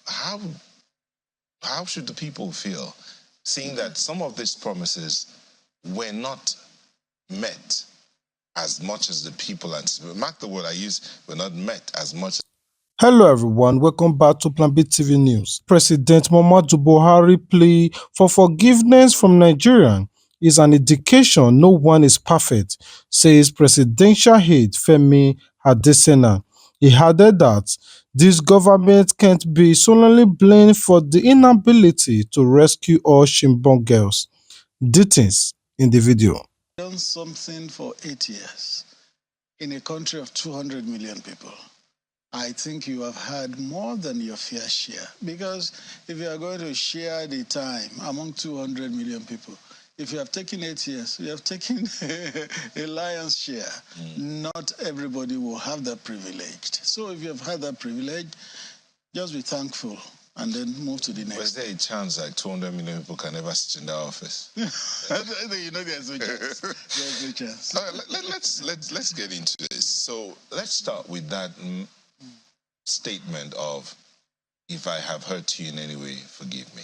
how should the people feel seeing that some of these promises were not met as much as the people anticipated? Mark the word I use, were not met as much. Hello everyone, welcome back to Plan B TV News. President Muhammadu Buhari plea for forgiveness from Nigerians is an indication no one is perfect, says presidential aide Femi Adesina. He added that this government can't be solely blamed for the inability to rescue all Chibok girls. Details in the video. Done something for 8 years in a country of 200 million people. I think you have had more than your fair share, because if you are going to share the time among 200 million people, if you have taken 8 years, you have taken a lion's share. Not everybody will have that privilege. So if you have had that privilege, just be thankful and then move to the next. Was there a chance like 200 million people can never sit in that office? You know there's no chance. There's no chance. All right, let's get into this. So let's start with that statement of, if I have hurt you in any way, forgive me.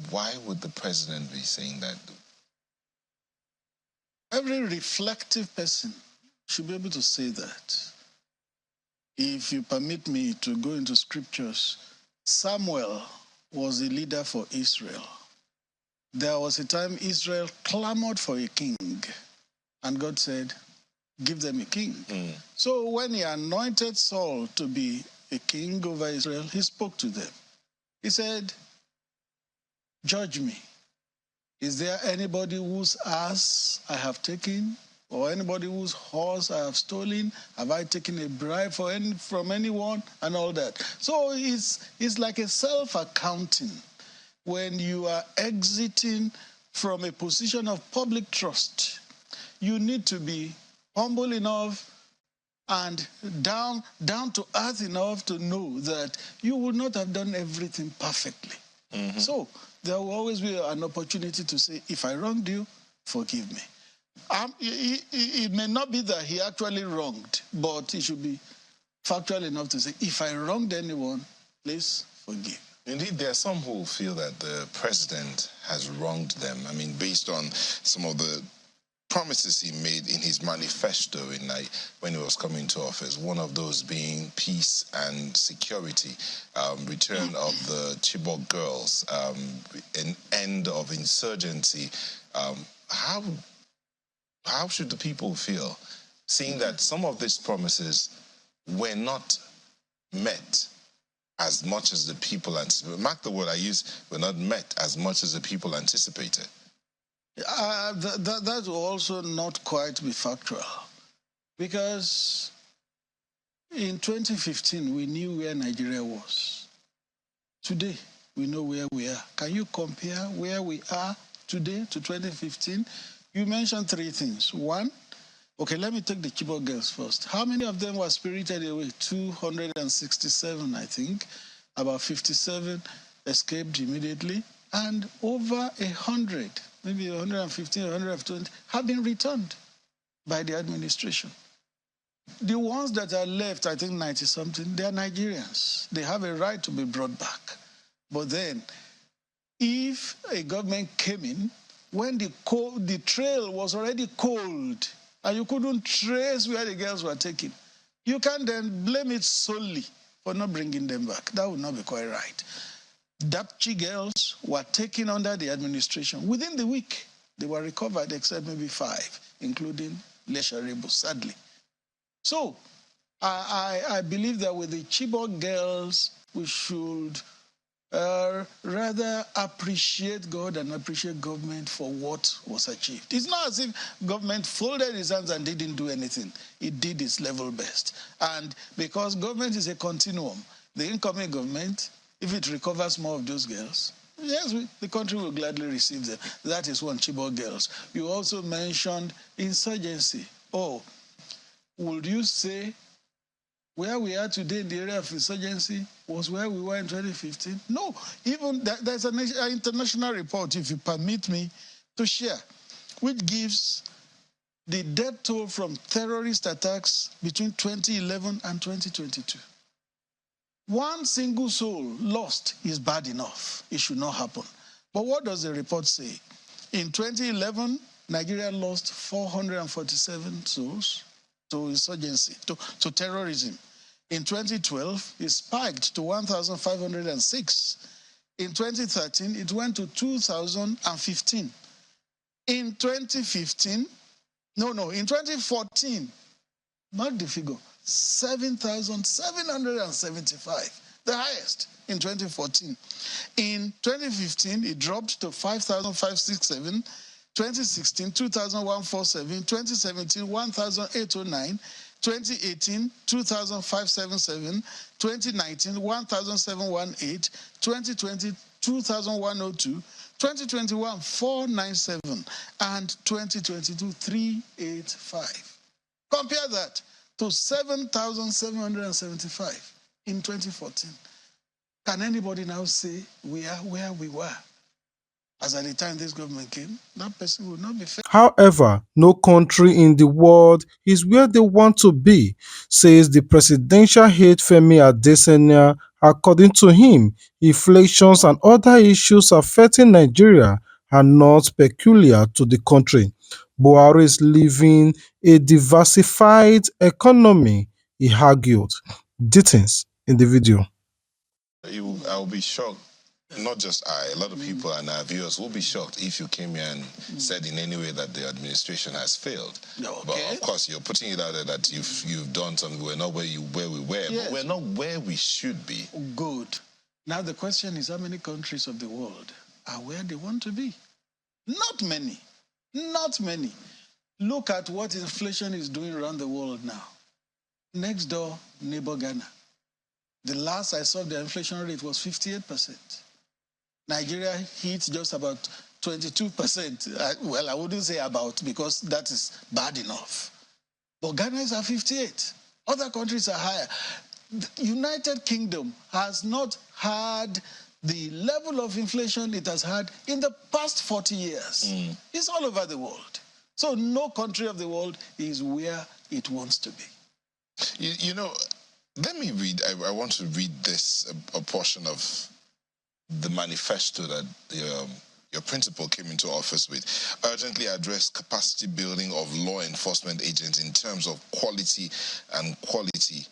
Why would the president be saying that? Every reflective person should be able to say that. If you permit me to go into scriptures, Samuel was a leader for Israel. There was a time Israel clamored for a king, and God said, give them a king. So when he anointed Saul to be a king over Israel, he spoke to them. He said, judge me. Is there anybody whose ass I have taken, or anybody whose horse I have stolen? Have I taken a bribe from anyone? And all that. So it's like a self-accounting. When you are exiting from a position of public trust, you need to be humble enough and down to earth enough to know that you would not have done everything perfectly. So there will always be an opportunity to say, if I wronged you, forgive me. It may not be that he actually wronged, but he should be factual enough to say, if I wronged anyone, please forgive. Indeed, there are some who feel that the president has wronged them. I mean, based on some of the promises he made in his manifesto when he was coming to office, one of those being peace and security, return of the Chibok girls, an end of insurgency. How should the people feel seeing that some of these promises were not met as much as the people anticipated? Mark the word I use, were not met as much as the people anticipated. That will also not quite be factual, because in 2015 we knew where Nigeria was. Today we know where we are. Can you compare where we are today to 2015? You mentioned three things. One, okay, let me take the Chibok girls first. How many of them were spirited away? 267, I think. About 57 escaped immediately, and over 100, maybe 115, 120, have been returned by the administration. The ones that are left, I think 90-something, they are Nigerians. They have a right to be brought back. But then, if a government came in, when the trail was already cold, and you couldn't trace where the girls were taken, you can't then blame it solely for not bringing them back. That would not be quite right. Dapchi girls were taken under the administration. Within the week, they were recovered, except maybe 5, including Lesharibu, sadly. So I believe that with the Chibok girls, we should rather appreciate God and appreciate government for what was achieved. It's not as if government folded its hands and didn't do anything. It did its level best. And because government is a continuum, the incoming government, if it recovers more of those girls, yes, the country will gladly receive them. That is one, Chibok girls. You also mentioned insurgency. Oh, would you say where we are today in the area of insurgency was where we were in 2015? No. Even there's an international report, if you permit me to share, which gives the death toll from terrorist attacks between 2011 and 2022. One single soul lost is bad enough. It should not happen. But what does the report say? In 2011, Nigeria lost 447 souls to insurgency, to terrorism. In 2012, it spiked to 1,506. In 2013, it went to 2,015. In 2014, mark the figure, 7,775, the highest in 2014. In 2015, it dropped to 5,567. 2016, 2,147. 2017, 1,809. 2018, 2,577. 2019, 1,718. 2020, 2,102. 2021, 497. And 2022, 385. Compare that to 7,775 in 2014. Can anybody now say we are where we were as at the time this government came? That person will not be fair. However, no country in the world is where they want to be, says the presidential aide Femi Adesina. According to him, inflations and other issues affecting Nigeria are not peculiar to the country. Buhari is living a diversified economy, he argued. Details in the video. I'll be shocked. Not just a lot of people and our viewers will be shocked if you came here and said in any way that the administration has failed. Okay. But of course, you're putting it out there that you've done something. We're not where we were, Yes. but we're not where we should be. Good. Now the question is, how many countries of the world are where they want to be? Not many. Not many. Look at what inflation is doing around the world now. Next door, neighbor Ghana. The last I saw, the inflation rate was 58%. Nigeria hit just about 22%. Well, I wouldn't say about, because that is bad enough. But Ghana is at 58. Other countries are higher. The United Kingdom has not had the level of inflation it has had in the past 40 years. It's all over the world. So no country of the world is where it wants to be. You know, let me read. I want to read this, a portion of the manifesto that your principal came into office with. Urgently address capacity building of law enforcement agents in terms of quantity and quality,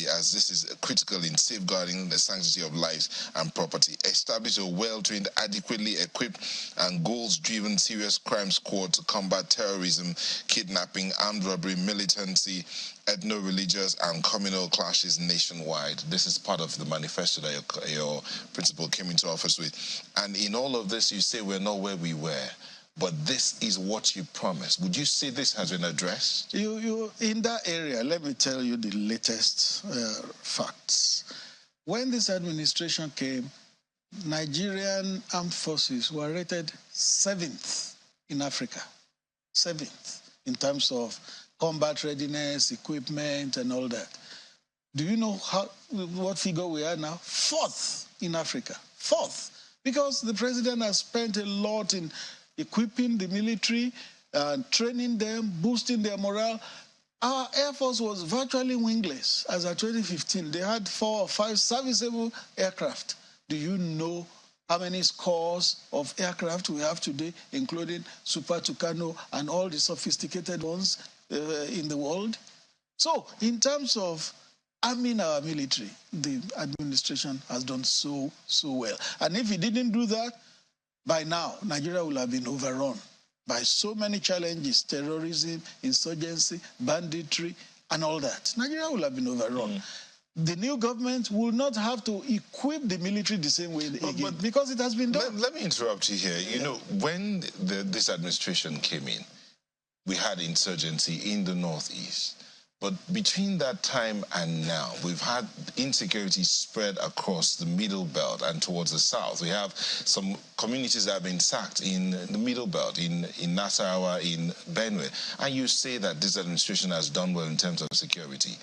as this is critical in safeguarding the sanctity of lives and property. Establish a well-trained, adequately equipped and goals-driven serious crime squad to combat terrorism, kidnapping, armed robbery, militancy, ethno-religious and communal clashes nationwide. This is part of the manifesto that your principal came into office with. And in all of this, you say we're not where we were, but this is what you promised. Would you say this has been addressed? You in that area, let me tell you the latest facts. When this administration came, Nigerian armed forces were rated 7th in Africa. 7th in terms of combat readiness, equipment, and all that. Do you know what figure we are now? 4th in Africa. 4th. Because the president has spent a lot in equipping the military, training them, boosting their morale. Our Air Force was virtually wingless as of 2015. They had 4 or 5 serviceable aircraft. Do you know how many scores of aircraft we have today, including Super Tucano and all the sophisticated ones in the world? So, in terms of arming our military, the administration has done so well. And if it didn't do that, by now, Nigeria will have been overrun by so many challenges: terrorism, insurgency, banditry, and all that. Nigeria will have been overrun. The new government will not have to equip the military the same way again, because it has been done. Let me interrupt you here. You know, when this administration came in, we had insurgency in the Northeast. But between that time and now, we've had insecurity spread across the Middle Belt and towards the South. We have some communities that have been sacked in the Middle Belt, in Nasarawa, in Benue. And you say that this administration has done well in terms of security.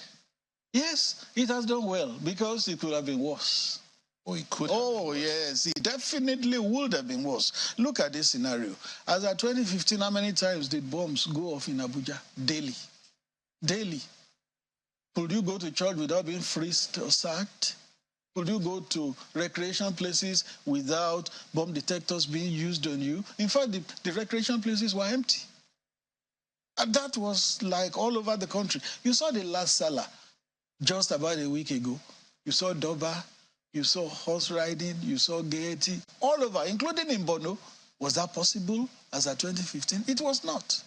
Yes, it has done well, because it could have been worse. Oh, it could. Oh, yes, it definitely would have been worse. Look at this scenario. As of 2015, how many times did bombs go off in Abuja? Daily. Could you go to church without being frisked or sacked? Could you go to recreation places without bomb detectors being used on you? In fact, the recreation places were empty. And that was like all over the country. You saw the last Salah just about a week ago. You saw Doba, you saw horse riding, you saw gaiety, all over, including in Bono. Was that possible as at 2015? It was not.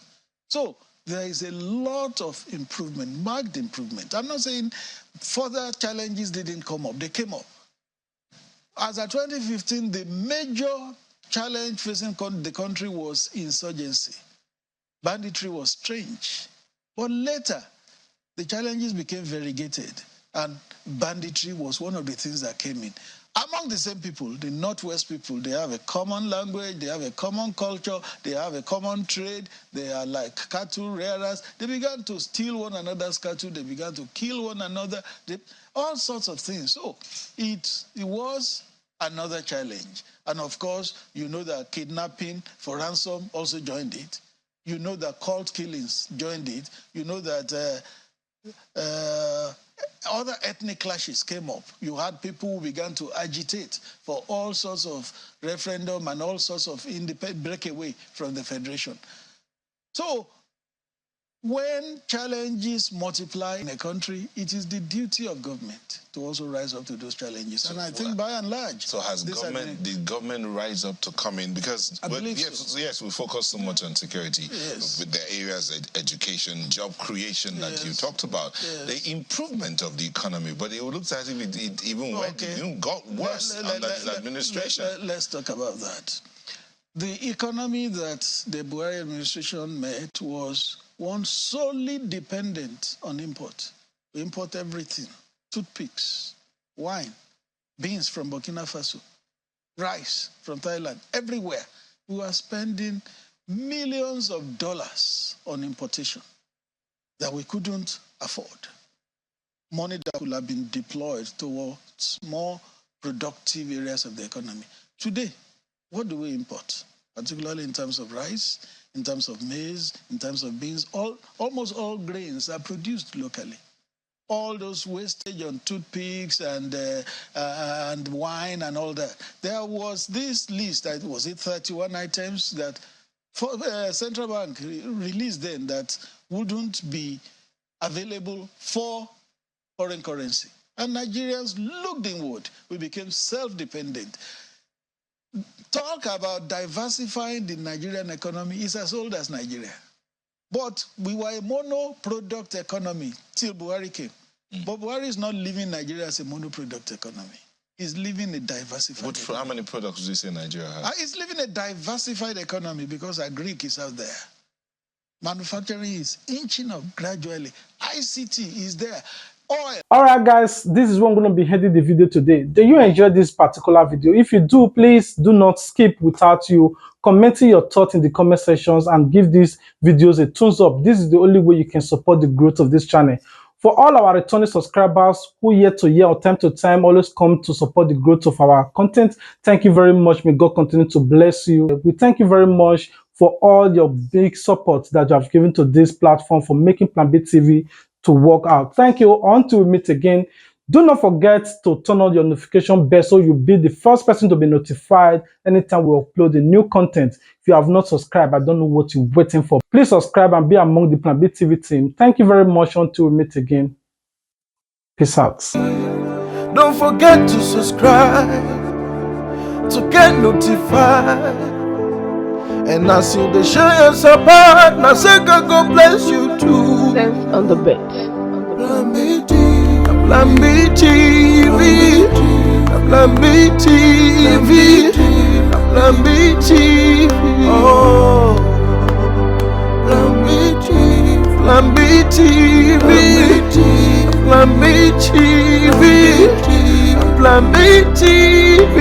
So there is a lot of improvement, marked improvement. I'm not saying further challenges didn't come up. They came up. As at 2015, the major challenge facing the country was insurgency. Banditry was strange. But later, the challenges became variegated, and banditry was one of the things that came in. Among the same people, the Northwest people, they have a common language, they have a common culture, they have a common trade, they are like cattle rearers. They began to steal one another's cattle, they began to kill one another, all sorts of things. So it was another challenge. And of course, you know that kidnapping for ransom also joined it. You know that cult killings joined it. You know that other ethnic clashes came up. You had people who began to agitate for all sorts of referendum and all sorts of breakaway from the federation. So when challenges multiply in a country, it is the duty of government to also rise up to those challenges. So, and I think by and large... So did government rise up to come in? Because yes, we focus so much on security, with the areas education, job creation that you talked about, the improvement of the economy, but it looks as if it even got worse under this administration. Let's talk about that. The economy that the Buhari administration met was one solely dependent on import. We import everything: toothpicks, wine, beans from Burkina Faso, rice from Thailand, everywhere. We were spending millions of dollars on importation that we couldn't afford. Money that could have been deployed towards more productive areas of the economy. Today, what do we import? Particularly in terms of rice, in terms of maize, in terms of beans, almost all grains are produced locally. All those wastage on toothpicks and wine and all that. There was this list, was it 31 items that Central Bank released then that wouldn't be available for foreign currency. And Nigerians looked inward. We became self-dependent. Talk about diversifying the Nigerian economy is as old as Nigeria. But we were a mono-product economy till Buhari came. But Buhari is not leaving Nigeria as a mono-product economy. He's living a diversified economy. How many products do you say Nigeria has? He's living a diversified economy because agric is out there. Manufacturing is inching up gradually. ICT is there. Oil. Alright guys, this is where I'm going to be heading the video today. Do you enjoy this particular video? If you do, please do not skip without you commenting your thoughts in the comment sections and give these videos a thumbs up. This is the only way you can support the growth of this channel. For all our returning subscribers who year to year or time to time always come to support the growth of our content, thank you very much. May God continue to bless you. We thank you very much for all your big support that you have given to this platform for making Plan B TV to work out. Thank you. Until we meet again, do not forget to turn on your notification bell so you'll be the first person to be notified anytime we upload a new content. If you have not subscribed, I don't know what you're waiting for. Please subscribe and be among the Plan B TV team. Thank you very much. Until we meet again. Peace out. Don't forget to subscribe to get notified. And as you share your support, now say God bless you too. Sense on the bed. Plan B TV, Plan B TV, Plan B TV, Plan B TV. Oh, Plan B TV, Plan B TV, Plan B TV, Plan B TV.